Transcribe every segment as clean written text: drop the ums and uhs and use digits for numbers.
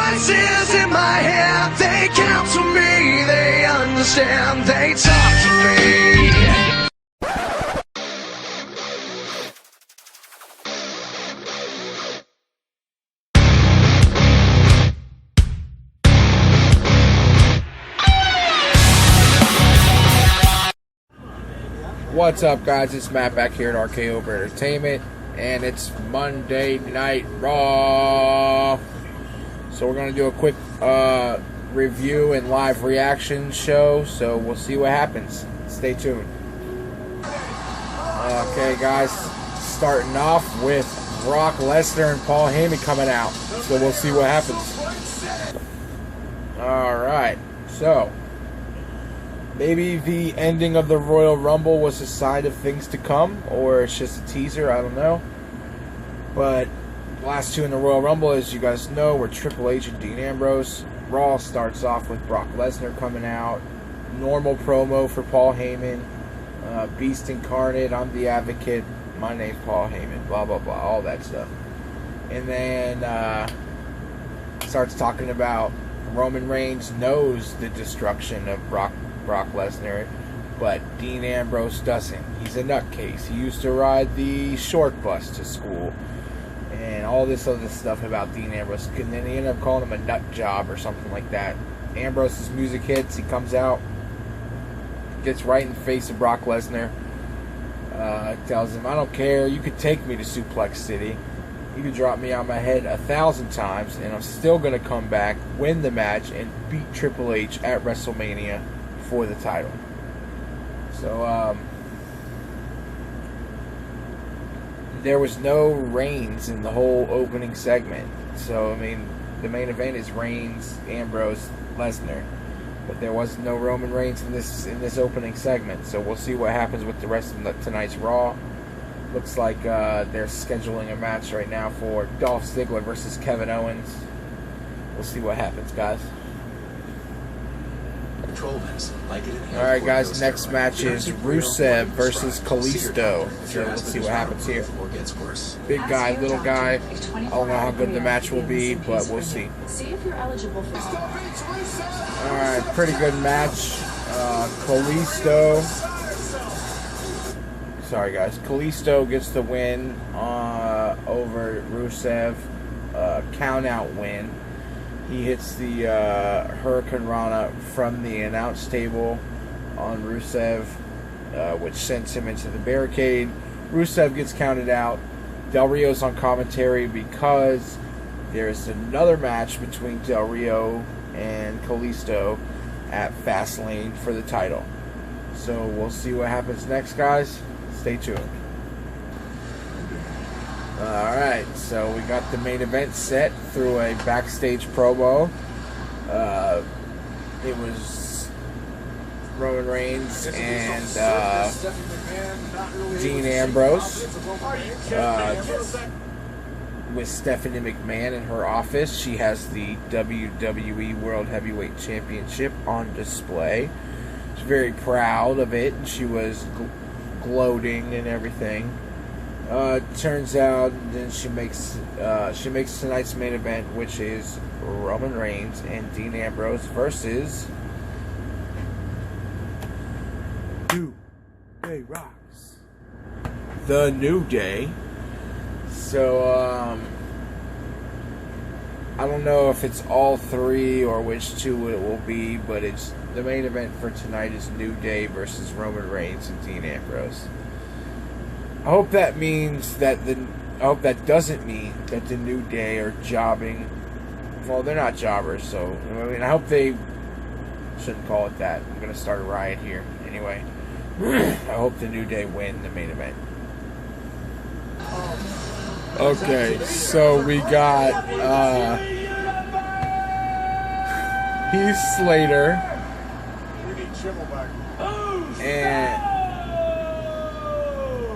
Voices in my head, they counsel me, they understand, they talk to me. What's up, guys? It's Matt back here at RKO-VER Entertainment, and it's Monday Night Raw. So we're going to do a quick review and live reaction show, so we'll see what happens. Stay tuned. Okay, guys, starting off with Brock Lesnar and Paul Heyman coming out, so we'll see what happens. Alright, so maybe the ending of the Royal Rumble was a sign of things to come, or it's just a teaser, I don't know. But last two in the Royal Rumble, as you guys know, were Triple H and Dean Ambrose. Raw starts off with Brock Lesnar coming out. Normal promo for Paul Heyman. Beast Incarnate, I'm the Advocate, my name's Paul Heyman, blah, blah, blah, all that stuff. And then starts talking about Roman Reigns knows the destruction of Brock Lesnar, but Dean Ambrose doesn't. He's a nutcase. He used to ride the short bus to school and all this other stuff about Dean Ambrose, and then he ended up calling him a nut job or something like that. Ambrose's music hits, he comes out, gets right in the face of Brock Lesnar, tells him, I don't care, you could take me to Suplex City, you could drop me on my head 1,000 times, and I'm still going to come back, win the match, and beat Triple H at WrestleMania for the title. So, there was no Reigns in the whole opening segment. So, I mean, the main event is Reigns, Ambrose, Lesnar. But there was no Roman Reigns in this opening segment. So we'll see what happens with the rest of tonight's Raw. Looks like they're scheduling a match right now for Dolph Ziggler versus Kevin Owens. We'll see what happens, guys. Alright, guys, next match is Rusev versus Kalisto. So let's see what happens here. Big guy, little guy. I don't know how good the match will be, but we'll see. Alright, pretty good match. Kalisto. Sorry, guys. Kalisto gets the win over Rusev. Count out win. He hits the Hurricane Rana from the announce table on Rusev, which sends him into the barricade. Rusev gets counted out. Del Rio's on commentary because there's another match between Del Rio and Kalisto at Fastlane for the title. So we'll see what happens next, guys. Stay tuned. Alright, so we got the main event set through a backstage promo. It was Roman Reigns and Dean Ambrose with Stephanie McMahon in her office. She has the WWE World Heavyweight Championship on display. She's very proud of it, and she was gloating and everything. Turns out then she makes tonight's main event, which is Roman Reigns and Dean Ambrose versus New Day Rocks, the New Day. So I don't know if it's all three or which two it will be, but it's the main event for tonight is New Day versus Roman Reigns and Dean Ambrose. I hope that doesn't mean that the New Day are jobbing. Well, they're not jobbers, so I mean, I hope they shouldn't call it that. I'm gonna start a riot here. Anyway, I hope the New Day win the main event. Okay, so we got Heath Slater and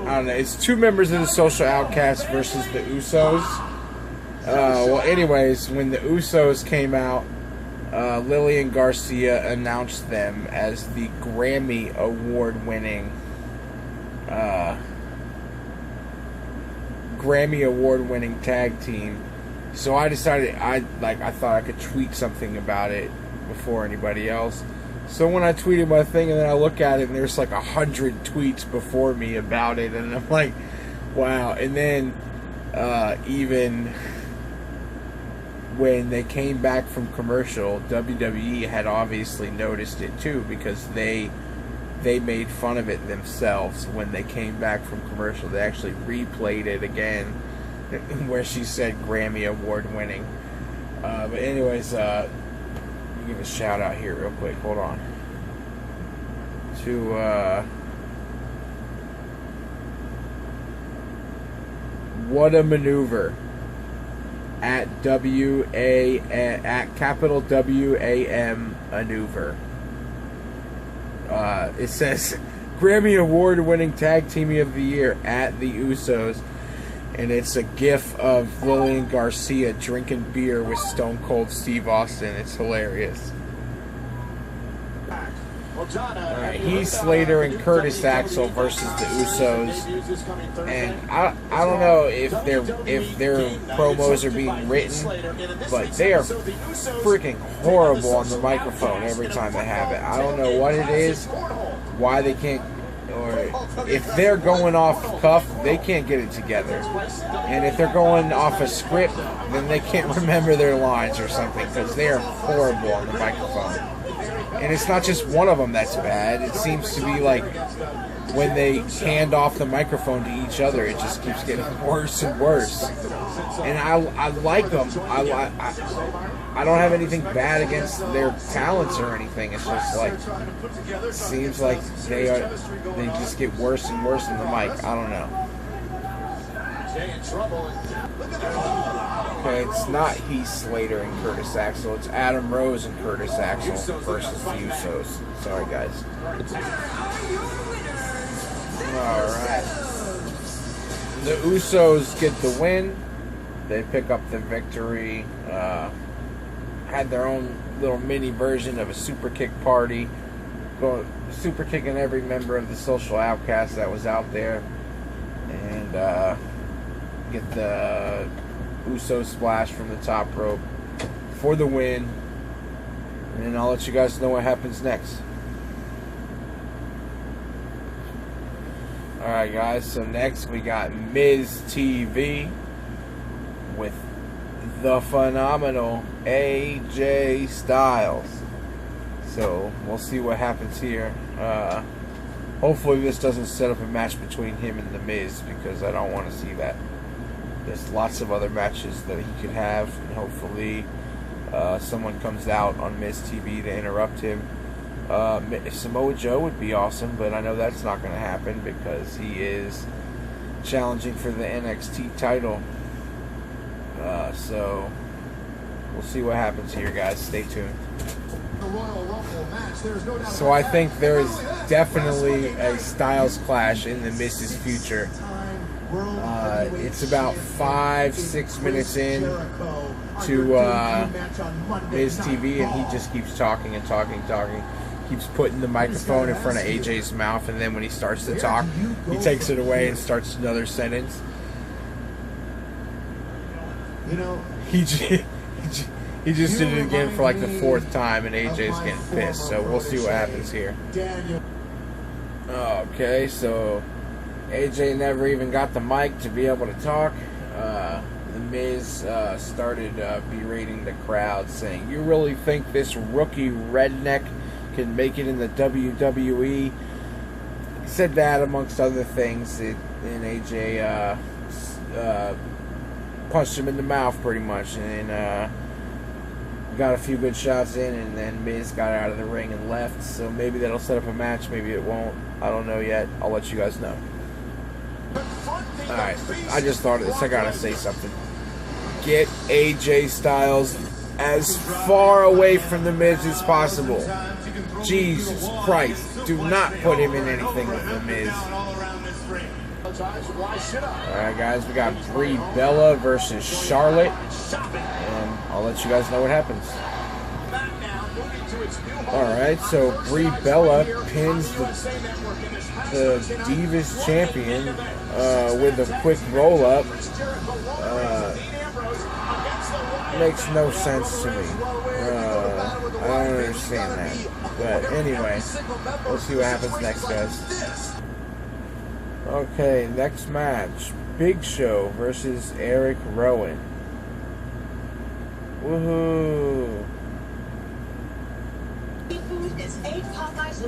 I don't know, it's two members of the Social Outcasts versus the Usos. Well, anyways, when the Usos came out, Lillian Garcia announced them as the Grammy Award-winning tag team So I decided I thought I could tweet something about it before anybody else. So when I tweeted my thing, and then I look at it, and there's like 100 tweets before me about it, and I'm like, wow. And then even when they came back from commercial, WWE had obviously noticed it too, because they made fun of it themselves when they came back from commercial. They actually replayed it again, where she said Grammy Award winning. But anyways, give a shout out here real quick. Hold on. To What a Maneuver at capital WAM Maneuver. It says Grammy Award winning tag team of the year at the Usos. And it's a gif of Lillian Garcia drinking beer with Stone Cold Steve Austin. It's hilarious. Alright, Heath Slater and Curtis Axel versus the Usos. And I don't know if their promos are being written, but they are freaking horrible on the microphone every time they have it. I don't know what it is, why they can't, or if they're going off cuff, they can't get it together. And if they're going off a script, then they can't remember their lines or something, because they are horrible on the microphone. And it's not just one of them that's bad. It seems to be like when they hand off the microphone to each other, it just keeps getting worse and worse. And I like them. I don't have anything bad against their talents or anything. It's just like, it seems like they just get worse and worse in the mic. I don't know. Okay, it's not Heath Slater and Curtis Axel. It's Adam Rose and Curtis Axel versus the Usos. Sorry, guys. Alright. The Usos get the win. They pick up the victory. Had their own little mini version of a super kick party. Super kicking every member of the Social Outcast that was out there. And get the Uso splash from the top rope for the win. And then I'll let you guys know what happens next. Alright guys, so next we got Miz TV with the phenomenal AJ Styles. So we'll see what happens here. Hopefully this doesn't set up a match between him and The Miz, because I don't want to see that. There's lots of other matches that he could have, and hopefully someone comes out on Miz TV to interrupt him. Samoa Joe would be awesome, but I know that's not going to happen because he is challenging for the NXT title. So we'll see what happens here, guys. Stay tuned. So I think there is definitely a Styles clash in the Miz's future. It's about 5-6 minutes in to Miz TV, and he just keeps talking and talking. Keeps putting the microphone in front of AJ's mouth, and then when he starts to talk, he takes it away and starts another sentence. He just did it again for like the 4th time, and AJ's getting pissed. So we'll see what happens here. Okay, so AJ never even got the mic to be able to talk. The Miz started berating the crowd, saying, "You really think this rookie redneck can make it in the WWE?" He said that amongst other things, and AJ punched him in the mouth pretty much, and got a few good shots in, and then Miz got out of the ring and left. So maybe that'll set up a match, maybe it won't. I don't know yet. I'll let you guys know. Alright, I just thought of this. I gotta say something. Get AJ Styles as far away from the Miz as possible. Jesus Christ. Do not put him in anything with the Miz. Alright guys, we got Brie Bella versus Charlotte. And I'll let you guys know what happens. Alright, so Brie Bella pins the Divas champion with a quick roll-up. makes no sense to me. I don't understand that. But anyway, we'll see what happens next, guys. Okay, next match. Big Show versus Eric Rowan. Woohoo!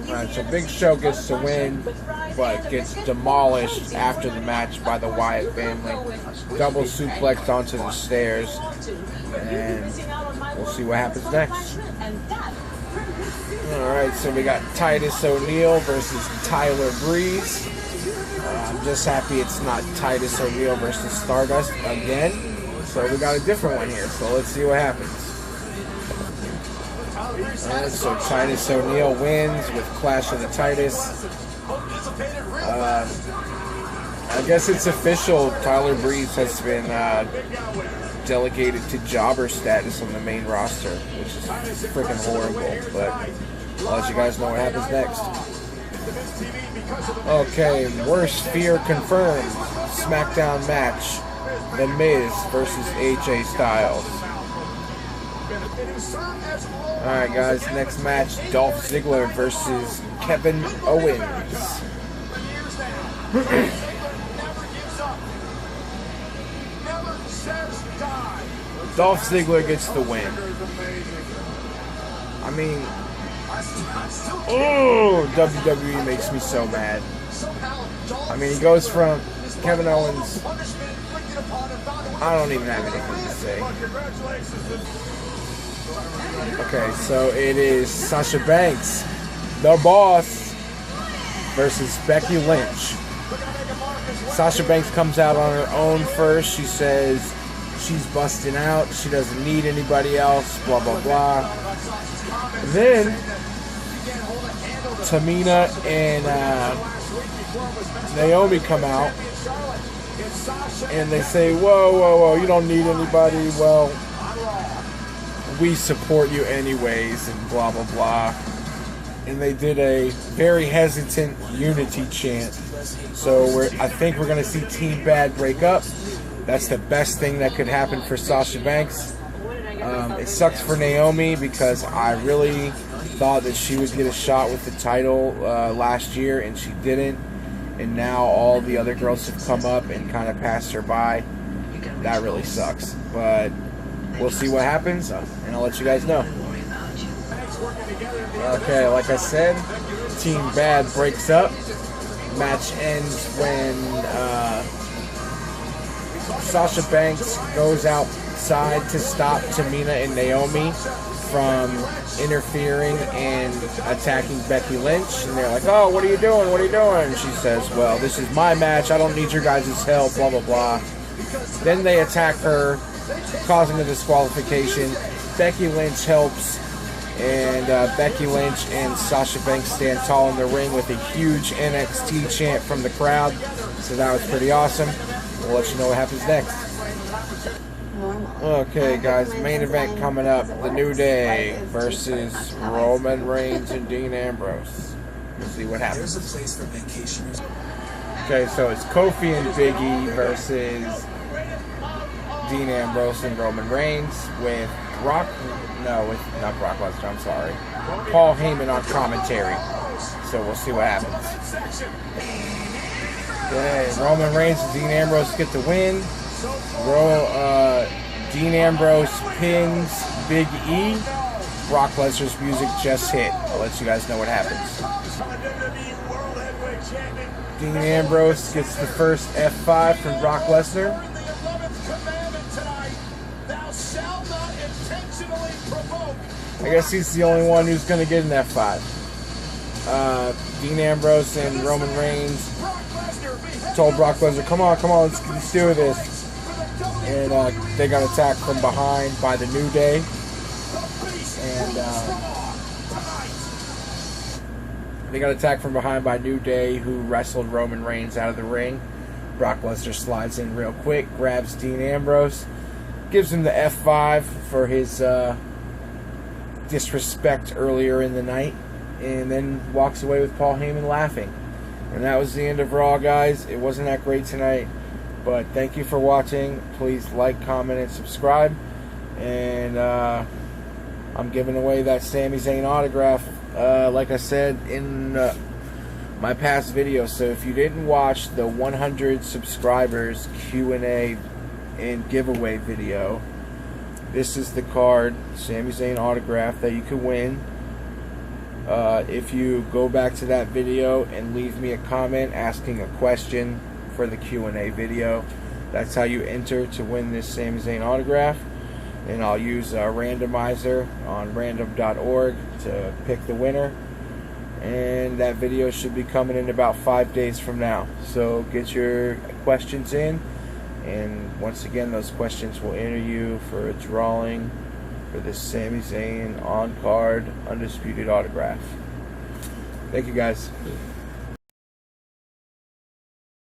Alright, so Big Show gets to win, but gets demolished after the match by the Wyatt family. Double suplexed onto the stairs, and we'll see what happens next. Alright, so we got Titus O'Neil versus Tyler Breeze. I'm just happy it's not Titus O'Neil versus Stardust again. So we got a different one here, so let's see what happens. Alright, so Titus O'Neil wins with Clash of the Titus. I guess it's official. Tyler Breeze has been delegated to jobber status on the main roster, which is freaking horrible. But I'll let you guys know what happens next. Okay, worst fear confirmed. SmackDown match. The Miz versus AJ Styles. Alright guys, next match, Dolph Ziggler versus Kevin Owens. Dolph Ziggler gets the win. I mean, oh, WWE makes me so mad. I mean, he goes from Kevin Owens. I don't even have anything to say. Okay, so it is Sasha Banks, the boss, versus Becky Lynch. Sasha Banks comes out on her own first. She says she's busting out. She doesn't need anybody else, blah, blah, blah. Then Tamina and Naomi come out. And they say, whoa, whoa, whoa, you don't need anybody. Well, we support you anyways, and blah, blah, blah. And they did a very hesitant unity chant. So I think we're going to see Team Bad break up. That's the best thing that could happen for Sasha Banks. It sucks for Naomi because I really thought that she would get a shot with the title last year, and she didn't. And now all the other girls have come up and kind of passed her by. That really sucks. But we'll see what happens, and I'll let you guys know. Okay, like I said, Team Bad breaks up. Match ends when Sasha Banks goes outside to stop Tamina and Naomi from interfering and attacking Becky Lynch. And they're like, oh, what are you doing? What are you doing? And she says, well, this is my match. I don't need your guys' help, blah, blah, blah. Then they attack her, causing a disqualification. Becky Lynch helps, and Becky Lynch and Sasha Banks stand tall in the ring with a huge NXT chant from the crowd. So that was pretty awesome. We'll let you know what happens next. Okay, guys, main event coming up. The New Day versus Roman Reigns and Dean Ambrose. We'll see what happens. Okay, so it's Kofi and Big E versus Dean Ambrose and Roman Reigns with not Brock Lesnar, I'm sorry. Paul Heyman on commentary. So we'll see what happens. Okay, Roman Reigns and Dean Ambrose get the win. Dean Ambrose pins Big E. Brock Lesnar's music just hit. I'll let you guys know what happens. Dean Ambrose gets the first F5 from Brock Lesnar. I guess he's the only one who's going to get an F5. Dean Ambrose and Roman Reigns told Brock Lesnar, come on, let's do this. And they got attacked from behind by the New Day. And they got attacked from behind by New Day, who wrestled Roman Reigns out of the ring. Brock Lesnar slides in real quick, grabs Dean Ambrose, gives him the F5 for his disrespect earlier in the night, and then walks away with Paul Heyman laughing. And that was the end of Raw, guys. It wasn't that great tonight, but thank you for watching. Please like, comment, and subscribe, and I'm giving away that Sami Zayn autograph, like I said in my past video. So if you didn't watch the 100 subscribers Q&A and giveaway video, this is the card, Sami Zayn autograph, that you could win. If you go back to that video and leave me a comment asking a question for the Q&A video, that's how you enter to win this Sami Zayn autograph. And I'll use a randomizer on random.org to pick the winner. And that video should be coming in about 5 days from now. So get your questions in, and once again, those questions will enter you for a drawing for this Sami Zayn on-card undisputed autograph. Thank you, guys.